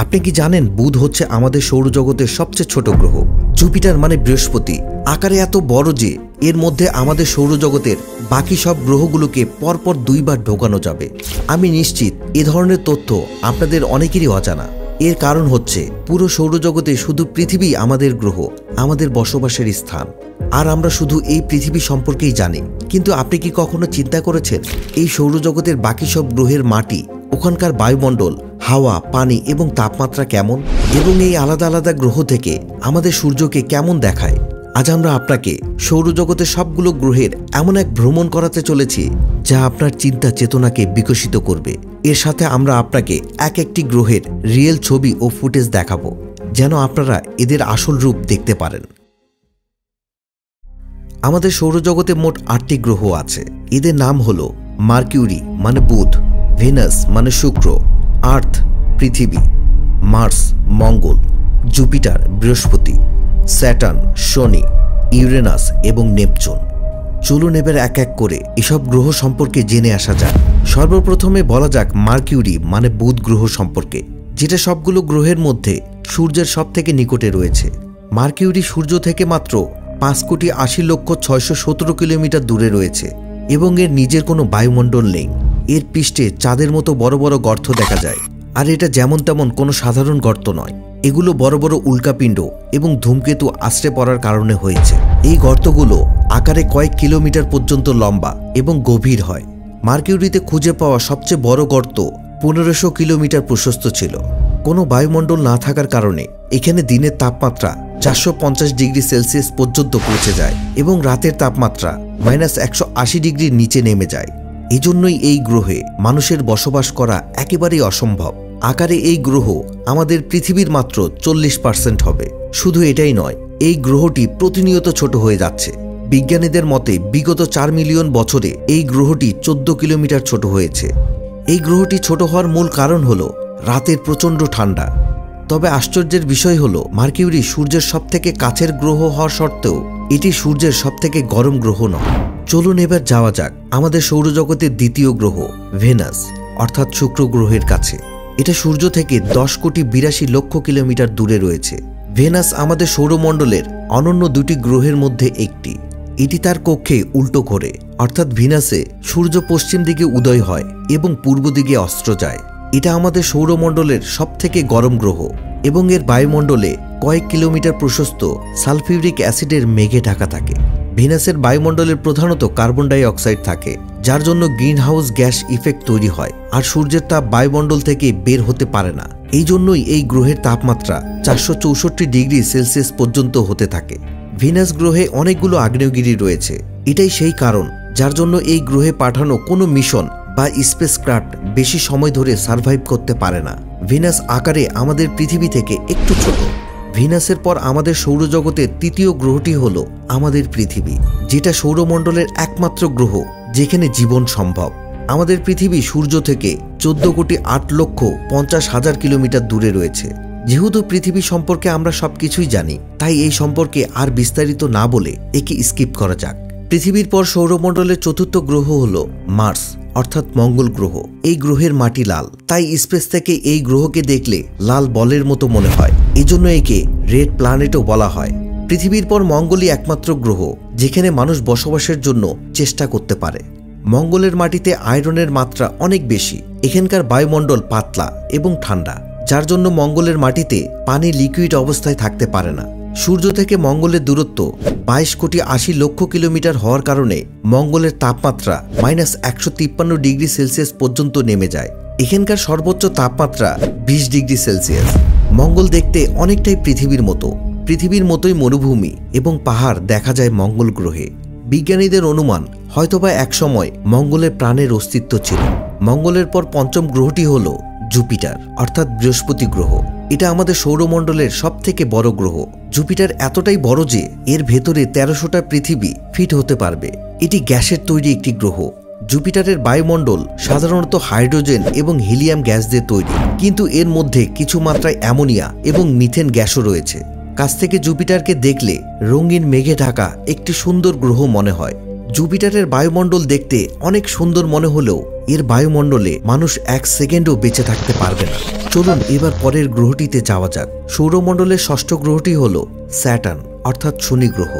আপনি কি জানেন বুধ হচ্ছে আমাদের সৌরজগতের সবচেয়ে ছোট গ্রহ। জুপিটার মানে বৃহস্পতি আকারে এত বড় যে এর মধ্যে আমাদের সৌরজগতের বাকি সব গ্রহগুলোকে পরপর 2 বার ঢোকানো যাবে। আমি নিশ্চিত এ ধরনের তথ্য আপনাদের অনেকেরই অজানা। এর কারণ হচ্ছে পুরো সৌরজগতে শুধু পৃথিবী আমাদের গ্রহ, আমাদের বসবাসের স্থান। আর আমরা শুধু এই পৃথিবী সম্পর্কেই জানি। কিন্তু আপনি কি কখনো চিন্তা করেছেন এই সৌরজগতের বাকি সব গ্রহের মাটি, ওখানকার বায়ুমণ্ডল, হাওয়া, পানি এবং তাপমাত্রা কেমন, এবং এই আলাদা আলাদা গ্রহ থেকে আমাদের সূর্যকে কেমন দেখায়? আজ আমরা আপনাকে সৌরজগতের সবগুলো গ্রহের এমন এক ভ্রমণ করাতে চলেছি যা আপনার চিন্তা চেতনাকে বিকশিত করবে। এর সাথে আমরা আপনাকে এক একটি গ্রহের রিয়েল ছবি ও ফুটেজ দেখাবো, যেন আপনারা এদের আসল রূপ দেখতে পারেন। আমাদের সৌরজগতে মোট 8টি গ্রহ আছে। এদের নাম হলো মার্কিউরি মানে বুধ, ভেনাস মানে শুক্র, আর্থ পৃথিবী, মার্স মঙ্গল, জুপিটার বৃহস্পতি, স্যাটার্ন শনি, ইউরেনাস এবং নেপচুন। চলুন এবার এক এক করে এসব গ্রহ সম্পর্কে জেনে আসা যাক। সর্বপ্রথমে বলা যাক মার্কিউরি মানে বুধ গ্রহ সম্পর্কে, যেটা সবগুলো গ্রহের মধ্যে সূর্যের সব থেকে নিকটে রয়েছে। মার্কিউরি সূর্য থেকে মাত্র 5,80,617 কিলোমিটার দূরে রয়েছে এবং এর নিজের কোনো বায়ুমণ্ডল নেই। এর পৃষ্ঠে চাঁদের মতো বড় বড় গর্ত দেখা যায়। আর এটা যেমন তেমন কোনো সাধারণ গর্ত নয়, এগুলো বড় বড় উল্কাপিণ্ড এবং ধূমকেতু আশ্রে পড়ার কারণে হয়েছে। এই গর্তগুলো আকারে কয়েক কিলোমিটার পর্যন্ত লম্বা এবং গভীর হয়। মার্কিউরিতে খুঁজে পাওয়া সবচেয়ে বড় গর্ত 1500 কিলোমিটার প্রশস্ত ছিল। কোনো বায়ুমণ্ডল না থাকার কারণে এখানে দিনের তাপমাত্রা 450 ডিগ্রি সেলসিয়াস পর্যন্ত পৌঁছে যায় এবং রাতের তাপমাত্রা -180 ডিগ্রির নিচে নেমে যায়। এজন্যই এই গ্রহে মানুষের বসবাস করা একেবারেই অসম্ভব। আকারে এই গ্রহ আমাদের পৃথিবীর মাত্র 40% হবে। শুধু এটাই নয়, এই গ্রহটি প্রতিনিয়ত ছোট হয়ে যাচ্ছে। বিজ্ঞানীদের মতে বিগত 4 মিলিয়ন বছরে এই গ্রহটি 14 কিলোমিটার ছোট হয়েছে। এই গ্রহটি ছোট হওয়ার মূল কারণ হলো রাতের প্রচণ্ড ঠান্ডা। তবে আশ্চর্যের বিষয় হলো মার্কিউরি সূর্যের সবথেকে কাছের গ্রহ হওয়ার সত্ত্বেও এটি সূর্যের সবথেকে গরম গ্রহ নয়। চলুন এবার যাওয়া যাক আমাদের সৌরজগতের দ্বিতীয় গ্রহ ভেনাস অর্থাৎ শুক্র গ্রহের কাছে। এটা সূর্য থেকে 10,82,00,000 কিলোমিটার দূরে রয়েছে। ভেনাস আমাদের সৌরমণ্ডলের অনন্য 2টি গ্রহের মধ্যে একটি। এটি তার কক্ষে উল্টো ঘোরে, অর্থাৎ ভেনাসে সূর্য পশ্চিম দিকে উদয় হয় এবং পূর্ব দিকে অস্ত যায়। এটা আমাদের সৌরমণ্ডলের সবথেকে গরম গ্রহ এবং এর বায়ুমণ্ডলে কয়েক কিলোমিটার প্রশস্ত সালফিউরিক অ্যাসিডের মেঘে ঢাকা থাকে। ভেনাসের বায়ুমণ্ডলের প্রধানত কার্বন ডাই অক্সাইড থাকে, যার জন্য গ্রিন হাউস গ্যাস ইফেক্ট তৈরি হয় আর সূর্যের তাপ বায়ুমণ্ডল থেকে বের হতে পারে না। এই জন্যই এই গ্রহের তাপমাত্রা 464 ডিগ্রি সেলসিয়াস পর্যন্ত হতে থাকে। ভেনাস গ্রহে অনেকগুলো আগ্নেয়গিরি রয়েছে। এটাই সেই কারণ যার জন্য এই গ্রহে পাঠানো কোনো মিশন বা স্পেসক্রাফট বেশি সময় ধরে সার্ভাইভ করতে পারে না। ভেনাস আকারে আমাদের পৃথিবী থেকে একটু ছোট। ভেনাসের পর আমাদের সৌরজগতের তৃতীয় গ্রহটি হলো আমাদের পৃথিবী, যেটা সৌরমণ্ডলের একমাত্র গ্রহ যেখানে জীবন সম্ভব। আমাদের পৃথিবী সূর্য থেকে 14,08,50,000 কিলোমিটার দূরে রয়েছে। যেহেতু পৃথিবী সম্পর্কে আমরা সবকিছুই জানি, তাই এই সম্পর্কে আর বিস্তারিত না বলে একে স্কিপ করা যাক। পৃথিবীর পর সৌরমণ্ডলের চতুর্থ গ্রহ হলো মার্স অর্থাৎ মঙ্গল গ্রহ। এই গ্রহের মাটি লাল, তাই স্পেস থেকে এই গ্রহকে দেখলে লাল বলের মতো মনে হয়। এজন্য একে রেড প্ল্যানেটও বলা হয়। পৃথিবীর পর মঙ্গলই একমাত্র গ্রহ যেখানে মানুষ বসবাসের জন্য চেষ্টা করতে পারে। মঙ্গলের মাটিতে আয়রনের মাত্রা অনেক বেশি। এখানকার বায়ুমণ্ডল পাতলা এবং ঠান্ডা, যার জন্য মঙ্গলের মাটিতে পানি লিকুইড অবস্থায় থাকতে পারে না। সূর্য থেকে মঙ্গলের দূরত্ব 22,80,00,000 কিলোমিটার হওয়ার কারণে মঙ্গলের তাপমাত্রা -153 ডিগ্রি সেলসিয়াস পর্যন্ত নেমে যায়। এখানকার সর্বোচ্চ তাপমাত্রা 20 ডিগ্রি সেলসিয়াস। মঙ্গল দেখতে অনেকটাই পৃথিবীর মতো। পৃথিবীর মতোই মরুভূমি এবং পাহাড় দেখা যায় মঙ্গল গ্রহে। বিজ্ঞানীদের অনুমান হয়তোবা একসময় মঙ্গলে প্রাণের অস্তিত্ব ছিল। মঙ্গলের পর পঞ্চম গ্রহটি হলো জুপিটার অর্থাৎ বৃহস্পতি গ্রহ। এটা আমাদের সৌরমণ্ডলের সবথেকে বড় গ্রহ। জুপিটার এতটাই বড় যে এর ভেতরে 1300টা পৃথিবী ফিট হতে পারবে। এটি গ্যাসের তৈরি একটি গ্রহ। জুপিটারের বায়ুমণ্ডল সাধারণত হাইড্রোজেন এবং হিলিয়াম গ্যাস দিয়ে তৈরি, কিন্তু এর মধ্যে কিছু মাত্রায় অ্যামোনিয়া এবং মিথেন গ্যাসও রয়েছে। কাছ থেকে জুপিটারকে দেখলে রঙিন মেঘে ঢাকা একটি সুন্দর গ্রহ মনে হয়। জুপিটারের বায়ুমণ্ডল দেখতে অনেক সুন্দর মনে হলেও এর বায়ুমণ্ডলে মানুষ 1 সেকেন্ডও বেঁচে থাকতে পারবে না। চলুন এবার পরের গ্রহটিতে যাওয়া যাক। সৌরমণ্ডলের ষষ্ঠ গ্রহটি হল স্যাটার্ন অর্থাৎ শনি গ্রহ।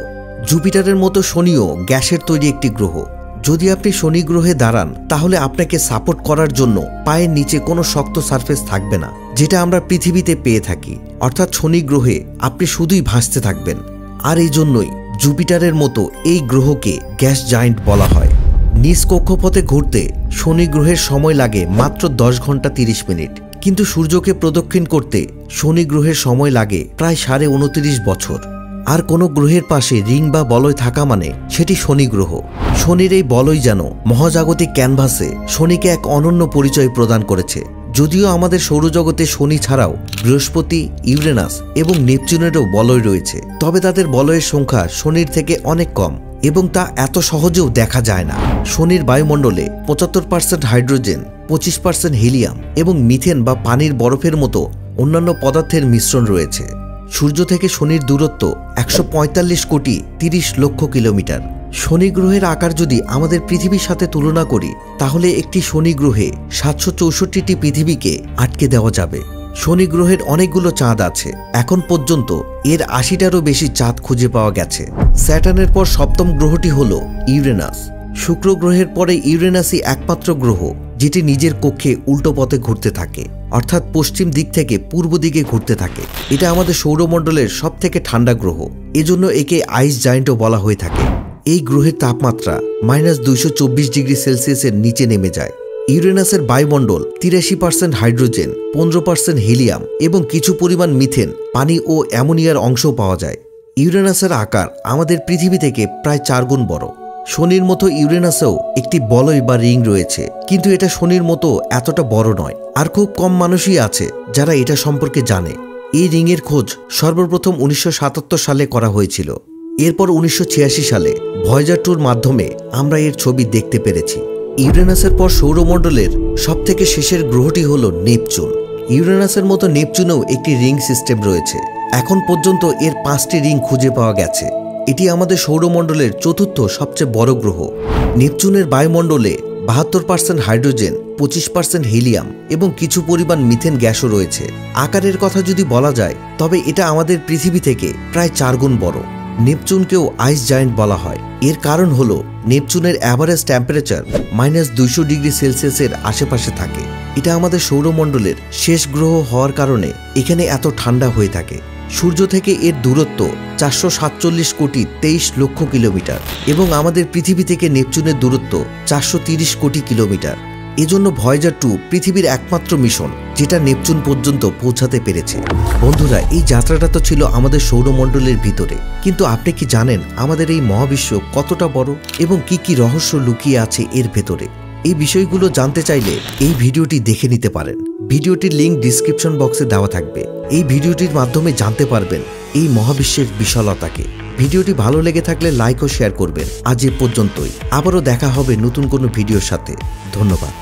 জুপিটারের মতো শনিও গ্যাসের তৈরি একটি গ্রহ। যদি আপনি শনি গ্রহে দাঁড়ান তাহলে আপনাকে সাপোর্ট করার জন্য পায়ের নিচে কোনো শক্ত সারফেস থাকবে না, যেটা আমরা পৃথিবীতে পেয়ে থাকি। অর্থাৎ শনি গ্রহে আপনি শুধুই ভাসতে থাকবেন। আর এই জন্যই জুপিটারের মতো এই গ্রহকে গ্যাস জায়ান্ট বলা হয়। নিজ কক্ষপথে ঘুরতে শনি গ্রহের সময় লাগে মাত্র 10 ঘন্টা 30 মিনিট, কিন্তু সূর্যকে প্রদক্ষিণ করতে শনি গ্রহের সময় লাগে প্রায় 29.5 বছর। আর কোনো গ্রহের পাশে রিং বা বলয় থাকা মানে সেটি শনি গ্রহ। শনির এই বলয় যেন মহাজাগতিক ক্যানভাসে শনিকে এক অনন্য পরিচয় প্রদান করেছে। যদিও আমাদের সৌরজগতে শনি ছাড়াও বৃহস্পতি, ইউরেনাস এবং নেপচুনেরও বলয় রয়েছে, তবে তাদের বলয়ের সংখ্যা শনির থেকে অনেক কম এবং তা এত সহজেও দেখা যায় না। শনির বায়ুমণ্ডলে 75% হাইড্রোজেন, 25% হিলিয়াম এবং মিথেন বা পানির বরফের মতো অন্যান্য পদার্থের মিশ্রণ রয়েছে। সূর্য থেকে শনির দূরত্ব 145 কোটি 30 লক্ষ কিলোমিটার। শনি গ্রহের আকার যদি আমাদের পৃথিবীর সাথে তুলনা করি তাহলে একটি শনি গ্রহে 764টি পৃথিবীকে আটকে দেওয়া যাবে। শনি গ্রহের অনেকগুলো চাঁদ আছে। এখন পর্যন্ত এর 80টারও বেশি চাঁদ খুঁজে পাওয়া গেছে। স্যাটার্নের পর সপ্তম গ্রহটি হল ইউরেনাস। শুক্র গ্রহের পরে ইউরেনাসই একমাত্র গ্রহ যেটি নিজের কক্ষে উল্টো পথে ঘুরতে থাকে, অর্থাৎ পশ্চিম দিক থেকে পূর্ব দিকে ঘুরতে থাকে। এটা আমাদের সৌরমণ্ডলের সবথেকে ঠান্ডা গ্রহ, এজন্য একে আইস জায়ান্টও বলা হয়ে থাকে। এই গ্রহের তাপমাত্রা -224 ডিগ্রি সেলসিয়াসের নিচে নেমে যায়। ইউরেনাসের বায়ুমণ্ডল 83% হাইড্রোজেন, 15% হিলিয়াম এবং কিছু পরিমাণ মিথেন, পানি ও অ্যামোনিয়ার অংশও পাওয়া যায়। ইউরেনাসের আকার আমাদের পৃথিবী থেকে প্রায় 4 গুণ বড়। শনির মতো ইউরেনাসেও একটি বলয় বা রিং রয়েছে, কিন্তু এটা শনির মতো এতটা বড় নয়। আর খুব কম মানুষই আছে যারা এটা সম্পর্কে জানে। এই রিংয়ের খোঁজ সর্বপ্রথম 1977 সালে করা হয়েছিল। এরপর 1986 সালে ভয়েজার 2-র মাধ্যমে আমরা এর ছবি দেখতে পেরেছি। ইউরেনাসের পর সৌরমণ্ডলের সবথেকে শেষের গ্রহটি হল নেপচুন। ইউরেনাসের মতো নেপচুনেও একটি রিং সিস্টেম রয়েছে। এখন পর্যন্ত এর 5টি রিং খুঁজে পাওয়া গেছে। এটি আমাদের সৌরমণ্ডলের চতুর্থ সবচেয়ে বড় গ্রহ। নেপচুনের বায়ুমণ্ডলে 72% হাইড্রোজেন, 25% হিলিয়াম এবং কিছু পরিমাণ মিথেন গ্যাসও রয়েছে। আকারের কথা যদি বলা যায় তবে এটা আমাদের পৃথিবী থেকে প্রায় 4 গুণ বড়। নেপচুনকেও আইস জায়ান্ট বলা হয়। এর কারণ হল নেপচুনের অ্যাভারেজ টেম্পারেচার -200 ডিগ্রি সেলসিয়াসের আশেপাশে থাকে। এটা আমাদের সৌরমণ্ডলের শেষ গ্রহ হওয়ার কারণে এখানে এত ঠান্ডা হয়ে থাকে। সূর্য থেকে এর দূরত্ব 447 কোটি 23 লক্ষ কিলোমিটার এবং আমাদের পৃথিবী থেকে নেপচুনের দূরত্ব 430 কোটি কিলোমিটার। এজন্য ভয়েজার 2 পৃথিবীর একমাত্র মিশন যেটা নেপচুন পর্যন্ত পৌঁছাতে পেরেছে। বন্ধুরা, এই যাত্রাটা তো ছিল আমাদের সৌরমণ্ডলের ভিতরে, কিন্তু আপনি কি জানেন আমাদের এই মহাবিশ্ব কতটা বড় এবং কি কি রহস্য লুকিয়ে আছে এর ভেতরে? এই বিষয়গুলো জানতে চাইলে এই ভিডিওটি দেখে নিতে পারেন। ভিডিওটির লিঙ্ক ডিসক্রিপশন বক্সে দেওয়া থাকবে। এই ভিডিওটির মাধ্যমে জানতে পারবেন এই মহাবিশ্বের বিশালতাকে। ভিডিওটি ভালো লেগে থাকলে লাইক ও শেয়ার করবেন। আজ এ পর্যন্তই। আবারও দেখা হবে নতুন কোনো ভিডিওর সাথে। ধন্যবাদ।